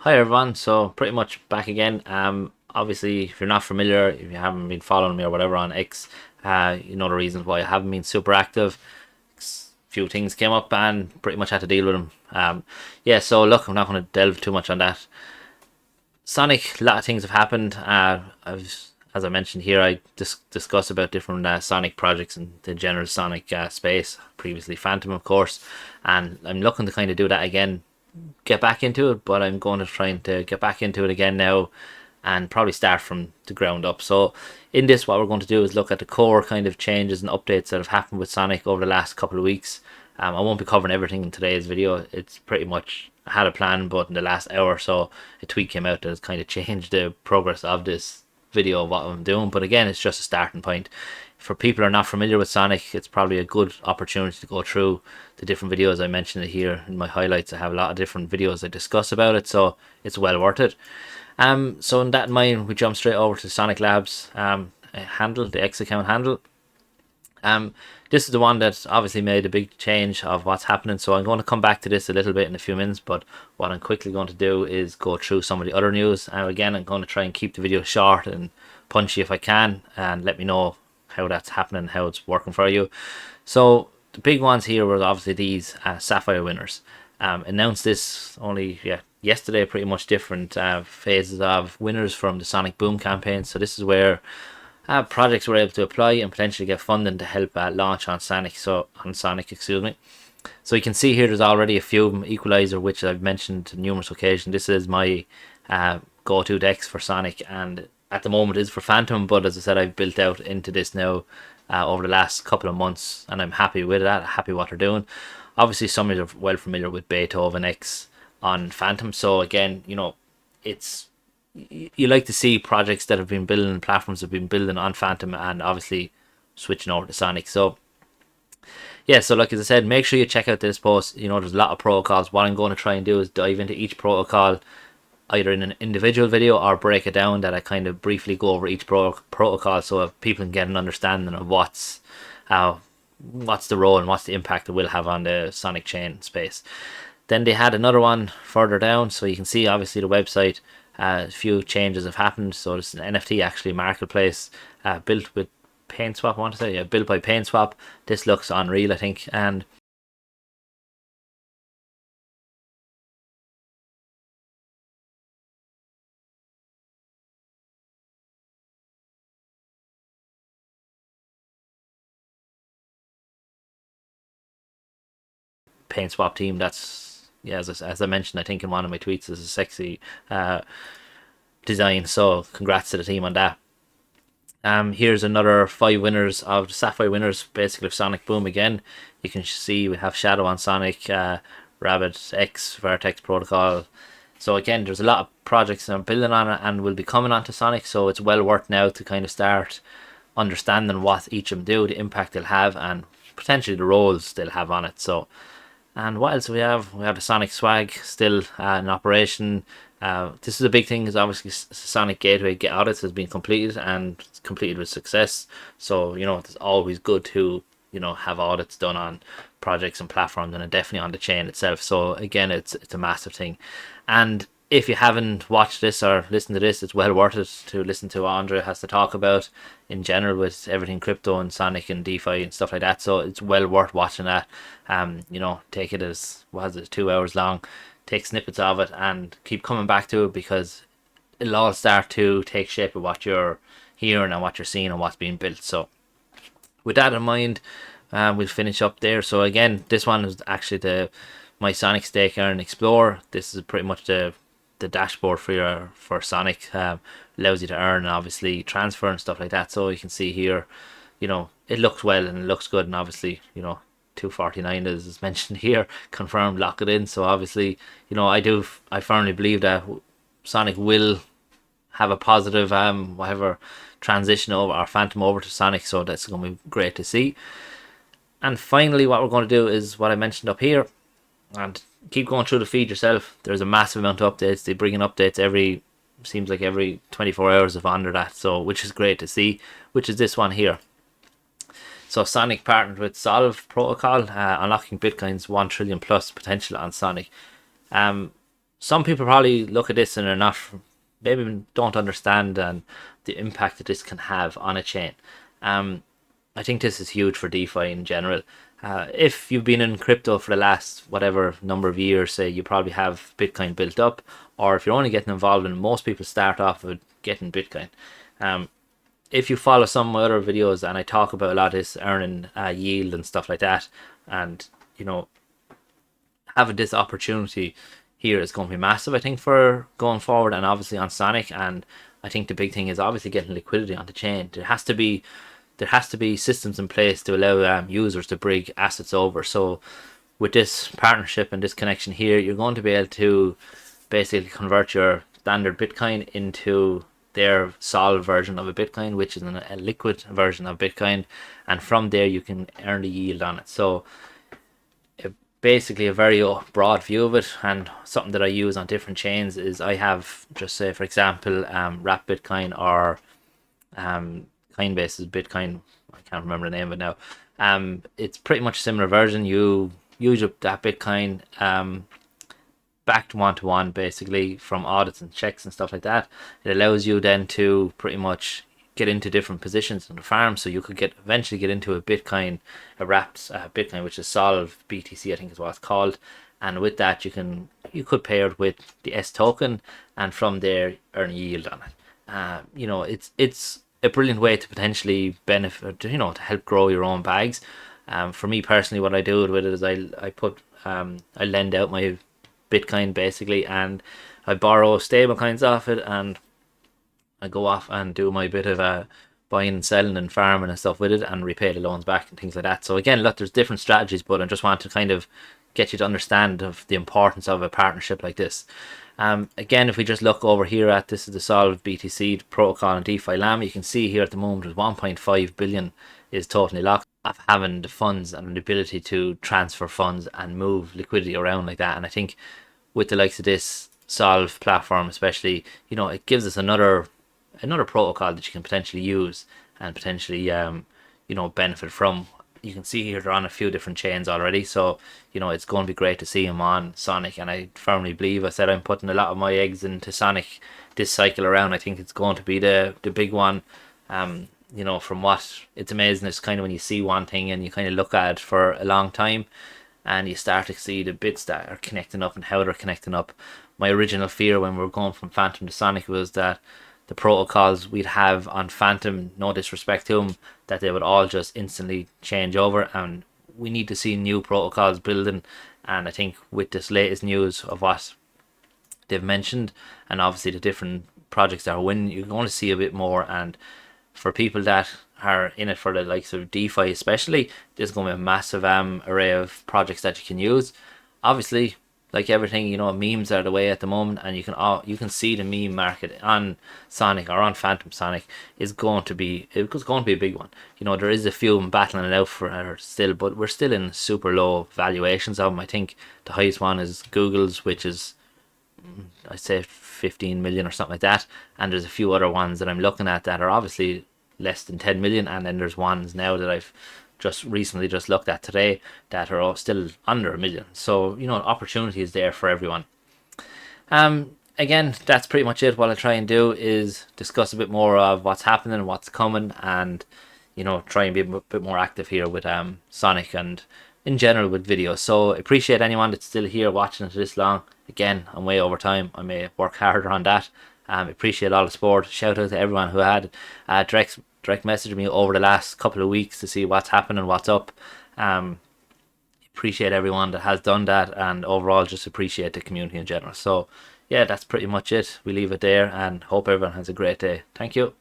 Hi everyone, so pretty much back again. Obviously, if you're not familiar, if you haven't been following me or whatever on X, you know the reasons why I haven't been super active. Few things came up and pretty much had to deal with them. Yeah, so look, I'm not going to delve too much on that. Sonic, a lot of things have happened. As I mentioned here, I discuss about different Sonic projects in the general Sonic space. Previously, Fantom, of course, and I'm looking to kind of do that again, get back into it, but I'm going to try to get back into it again now and probably start from the ground up. So in this, what we're going to do is look at the core kind of changes and updates that have happened with Sonic over the last couple of weeks. I won't be covering everything in today's video. It's pretty much, I had a plan, but in the last hour or so a tweet came out that has kind of changed the progress of this video of what I'm doing. But again, it's just a starting point. For people who are not familiar with Sonic, it's probably a good opportunity to go through the different videos. I mentioned it here in my highlights. I have a lot of different videos I discuss about it, so it's well worth it. So in that in mind, we jump straight over to Sonic Labs handle, the X account handle. Um, this is the one that obviously made a big change of what's happening. So I'm going to come back to this a little bit in a few minutes, but what I'm quickly going to do is go through some of the other news. And again, I'm going to try and keep the video short and punchy if I can, and let me know how that's happening, how it's working for you. So the big ones here were obviously these Sapphire winners. Announced this only yesterday, pretty much different phases of winners from the Sonic Boom campaign. So this is where projects were able to apply and potentially get funding to help launch on Sonic. Excuse me. So you can see here there's already a few of them. Equalizer, which I've mentioned on numerous occasions. This is my go-to decks for Sonic, and at the moment is for Fantom, but as I said, I've built out into this now over the last couple of months, and I'm happy with that, happy what they're doing. Obviously, some of you are well familiar with Beethoven X on Fantom, so again, it's you like to see projects that have been building, platforms have been building on Fantom, and obviously switching over to Sonic. So yeah, so like as I said, make sure you check out this post. There's a lot of protocols. What I'm going to try and do is dive into each protocol either in an individual video or break it down, that I kind of briefly go over each protocol, so if people can get an understanding of what's the role and what's the impact it will have on the Sonic chain space. Then they had another one further down, so you can see obviously the website. A few changes have happened. So it's an NFT actually marketplace built with PaintSwap. I want to say, yeah, built by PaintSwap. This looks unreal, I think, and PaintSwap team. That's, yeah, as I mentioned, I think in one of my tweets, is a sexy design. So congrats to the team on that. Here's another 5 winners of the Sapphire winners, basically of Sonic Boom again. You can see we have Shadow on Sonic, Rabbit X, Vertex Protocol. So again, there's a lot of projects that I'm building on it and will be coming onto Sonic. So it's well worth now to kind of start understanding what each of them do, the impact they'll have, and potentially the roles they'll have on it. So, and what else do we have? We have the Sonic Swag still in operation. This is a big thing, is obviously Sonic Gateway audits has been completed and completed with success. So it's always good to have audits done on projects and platforms, and definitely on the chain itself. So again, it's a massive thing. And if you haven't watched this or listened to this, it's well worth it to listen to what Andre has to talk about in general with everything crypto and Sonic and DeFi and stuff like that. So it's well worth watching that. Take it as, what is it, 2 hours long. Take snippets of it and keep coming back to it, because it'll all start to take shape of what you're hearing and what you're seeing and what's being built. So with that in mind, we'll finish up there. So again, this one is actually my Sonic Stake Earn Explore. This is pretty much the dashboard for Sonic. Allows you to earn and obviously transfer and stuff like that. So you can see here, it looks well and it looks good, and obviously 249 is mentioned here, confirmed, lock it in. So obviously, I firmly believe that Sonic will have a positive whatever transition over, or Fantom over to Sonic. So that's going to be great to see. And finally, what we're going to do is what I mentioned up here, and keep going through the feed yourself. There's a massive amount of updates. They bring in updates seems like every 24 hours of under that, so which is great to see, which is this one here. So Sonic partnered with Solve Protocol, unlocking Bitcoin's 1 trillion plus potential on Sonic. some people probably look at this and are not, maybe don't understand and the impact that this can have on a chain. Um, I think this is huge for DeFi in general. If you've been in crypto for the last whatever number of years, say you probably have Bitcoin built up, or if you're only getting involved in, most people start off with getting Bitcoin. Um, if you follow some of my other videos and I talk about a lot of this earning yield and stuff like that, and you know, having this opportunity here is going to be massive, I think, for going forward, and obviously on Sonic. And I think the big thing is obviously getting liquidity on the chain. There has to be systems in place to allow users to bring assets over. So with this partnership and this connection here, you're going to be able to basically convert your standard Bitcoin into their solid version of a Bitcoin, which is a liquid version of Bitcoin, and from there you can earn the yield on it. So basically a very broad view of it, and something that I use on different chains is I have, just say for example, Wrap Bitcoin, or Coinbase's Bitcoin. I can't remember the name of it now. It's pretty much a similar version. You use up that Bitcoin backed one to one, basically, from audits and checks and stuff like that. It allows you then to pretty much get into different positions in the farm. So you could eventually get into a Bitcoin, a wrapped Bitcoin, which is Solve BTC, I think is what it's called. And with that, you could pair it with the S token, and from there earn yield on it. It's a brilliant way to potentially benefit, to help grow your own bags. For me personally, what I do with it is I lend out my Bitcoin basically, and I borrow stable coins off it, and I go off and do my bit of buying and selling and farming and stuff with it, and repay the loans back and things like that. So again, look, there's different strategies, but I just want to kind of get you to understand of the importance of a partnership like this. Again, if we just look over here at this is the Solve BTC protocol and DeFi Llama, you can see here at the moment there's 1.5 billion is totally locked of having the funds and the ability to transfer funds and move liquidity around like that. And I think with the likes of this Solve platform especially, it gives us another protocol that you can potentially use and potentially benefit from. You can see here they're on a few different chains already, so it's going to be great to see them on Sonic. And I firmly believe, I said I'm putting a lot of my eggs into Sonic this cycle around. I think it's going to be the big one. From what, it's amazing, it's kind of when you see one thing and you kind of look at it for a long time, and you start to see the bits that are connecting up and how they're connecting up. My original fear when we were going from Fantom to Sonic was that the protocols we'd have on Fantom, no disrespect to them, that they would all just instantly change over, and we need to see new protocols building. And I think with this latest news of what they've mentioned, and obviously the different projects that are winning, you're going to see a bit more. And for people that are in it for the likes of DeFi especially, there's going to be a massive array of projects that you can use. Obviously, like everything, memes are the way at the moment, and you can see the meme market on Sonic or on Phantom Sonic it's going to be a big one. There is a few battling it out for her still, but we're still in super low valuations of them. I think the highest one is Google's, which is I'd say 15 million or something like that, and there's a few other ones that I'm looking at that are obviously less than 10 million, and then there's ones now that I've just recently just looked at today that are all still under a million. So opportunity is there for everyone. Again, that's pretty much it. What I try and do is discuss a bit more of what's happening, what's coming, and try and be a bit more active here with Sonic and in general with videos. So I appreciate anyone that's still here watching it this long. Again, I'm way over time. I may work harder on that. Appreciate all the support. Shout out to everyone who had direct message me over the last couple of weeks to see what's happening, what's up. Appreciate everyone that has done that, and overall just appreciate the community in general. So yeah, that's pretty much it. We leave it there and hope everyone has a great day. Thank you.